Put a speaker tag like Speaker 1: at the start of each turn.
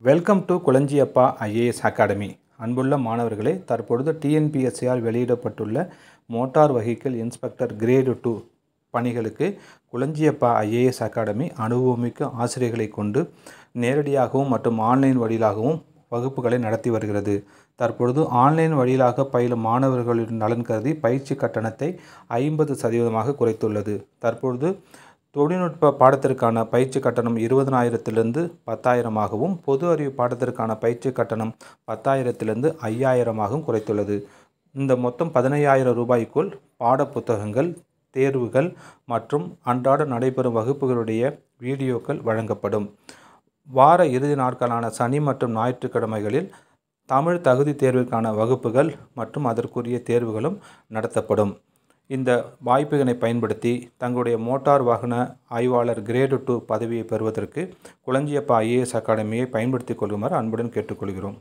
Speaker 1: Welcome to Kulanjiappa IAS academy. அன்புள்ள மாணவர்களே, தற்பொழுது டிஎன்பிஎஸ்சியால் வெளியிடப்பட்டுள்ள மோட்டார் வெஹிக்கிள் இன்ஸ்பெக்டர் கிரேடு 2 பணிகளுக்கு குளஞ்சியப்பா ஐஏஎஸ் அகாடமி அனுபவமிக்க ஆசிரியர்களை கொண்டு நேரடியாகவும் மற்றும் ஆன்லைன் வழியிலாகவும் வகுப்புகளை நடத்தி வருகிறது. தற்பொழுது ஆன்லைன் வழியிலாக பயிலும் மாணவர்களின் நலன் கருதி பயிற்சி கட்டணத்தை 50% குறைத்துள்ளது. தற்பொழுது தொழில்நுட்ப பாடத்திற்கான பயிற்சி கட்டணம் 20,000 10,000ஆகவும், பொது அறிவு பாடத்திற்கான பயிற்சி கட்டணம் 10,000 5,000ஆகவும் குறைத்துள்ளது. இந்த மொத்தம் 15,000 ரூபாய்க்குள் பாட புத்தகங்கள், தேர்வுகள் மற்றும் அன்றாட நடைபெறும் வகுப்புகளுடைய வீடியோக்கள் வழங்கப்படும். வார இறுதி நாட்களான சனி மற்றும் ஞாயிற்றுக்கிழமைகளில் தமிழ் தகுதி தேர்விற்கான வகுப்புகள் மற்றும் அதற்குரிய தேர்வுகளும் நடத்தப்படும். இந்த வாய்ப்பினை பயன்படுத்தி தங்களுடைய மோட்டார் வாகன ஆய்வாளர் கிரேடு 2 பதவியை பெறுவதற்கு குளஞ்சியப்பா ஐஏஎஸ் அகாடமியை பயன்படுத்திக் கொள்ளுமாறு அன்புடன் கேட்டுக்கொள்கிறோம்.